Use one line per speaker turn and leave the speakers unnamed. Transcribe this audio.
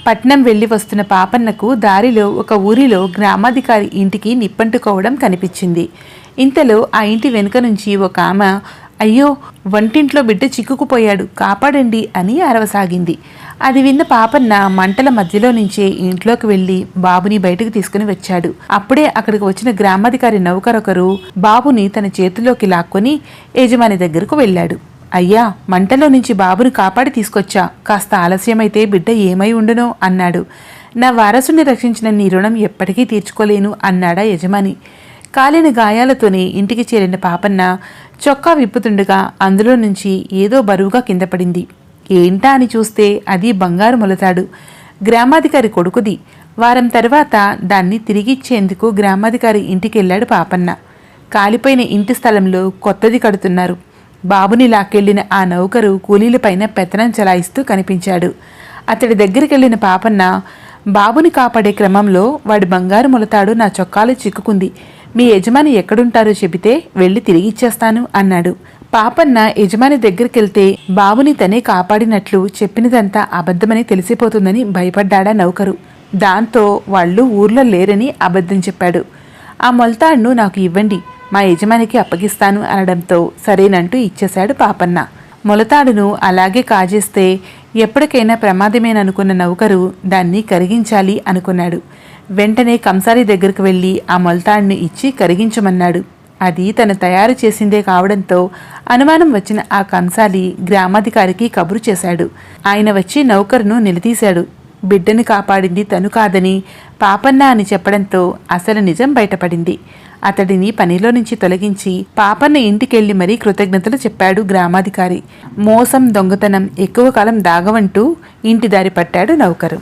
పట్నం వెళ్లి వస్తున్న పాపన్నకు దారిలో ఒక ఊరిలో గ్రామాధికారి ఇంటికి నిప్పంటుకోవడం కనిపించింది. ఇంతలో ఆ ఇంటి వెనుక నుంచి ఒక ఆమె, అయ్యో, వంటింట్లో బిడ్డ చిక్కుకుపోయాడు, కాపాడండి అని అరవసాగింది. అది విన్న పాపన్న మంటల మధ్యలో నుంచే ఇంట్లోకి వెళ్లి బాబుని బయటకు తీసుకుని వచ్చాడు. అప్పుడే అక్కడికి వచ్చిన గ్రామాధికారి నౌకరొకరు బాబుని తన చేతిలోకి లాక్కొని యజమాని దగ్గరకు వెళ్ళాడు. అయ్యా, మంటలో నుంచి బాబుని కాపాడి తీసుకొచ్చా, కాస్త ఆలస్యమైతే బిడ్డ ఏమై ఉండునో అన్నాడు. నా వారసుని రక్షించిన నీ రుణం ఎప్పటికీ తీర్చుకోలేను అన్నాడా యజమాని. కాలిన గాయాలతోనే ఇంటికి చేరిన పాపన్న చొక్కా విప్పుతుండగా అందులో నుంచి ఏదో బరువుగా కింద పడింది. ఏంటా అని చూస్తే అది బంగారు మొలతాడు, గ్రామాధికారి కొడుకుది. వారం తర్వాత దాన్ని తిరిగిచ్చేందుకు గ్రామాధికారి ఇంటికెళ్లాడు పాపన్న. కాలిపోయిన ఇంటి స్థలంలో కొత్తది కడుతున్నారు. బాబుని లాక్కెళ్లిన ఆ నౌకరు కూలీలపైన పెత్తనం చలాయిస్తూ కనిపించాడు. అతడి దగ్గరికెళ్లిన పాపన్న, బాబుని కాపాడే క్రమంలో వాడి బంగారు మొలతాడు నా చొక్కాలో చిక్కుకుంది, మీ యజమాని ఎక్కడుంటారో చెబితే వెళ్లి తిరిగిచ్చేస్తాను అన్నాడు. పాపన్న యజమాని దగ్గరికెళ్తే బాబుని తనే కాపాడినట్లు చెప్పినదంతా అబద్ధమని తెలిసిపోతుందని భయపడ్డాడా నౌకరు. దాంతో వాళ్ళు ఊర్లో లేరని అబద్ధం చెప్పాడు. ఆ మొలతాడును నాకు ఇవ్వండి, మా యజమానికి అప్పగిస్తాను అనడంతో సరేనంటూ ఇచ్చేశాడు పాపన్న. మొలతాడును అలాగే కాజేస్తే ఎప్పటికైనా ప్రమాదమేననుకున్న నౌకరు దాన్ని కరిగించాలి అనుకున్నాడు. వెంటనే కంసాలి దగ్గరకు వెళ్ళి ఆ మొలతాడును ఇచ్చి కరిగించమన్నాడు. అది తను తయారు చేసిందే కావడంతో అనుమానం వచ్చిన ఆ కంసాలి గ్రామాధికారికి కబురు చేశాడు. ఆయన వచ్చి నౌకరును నిలదీశాడు. బిడ్డని కాపాడింది తను కాదని పాపన్న అని చెప్పడంతో అసలు నిజం బయటపడింది. అతడిని పనిలో నుంచి తొలగించి పాపన్న ఇంటికెళ్లి మరీ కృతజ్ఞతలు చెప్పాడు గ్రామాధికారి. మోసం, దొంగతనం ఎక్కువ కాలం దాగవంటూ ఇంటి దారి పట్టాడు నౌకరు.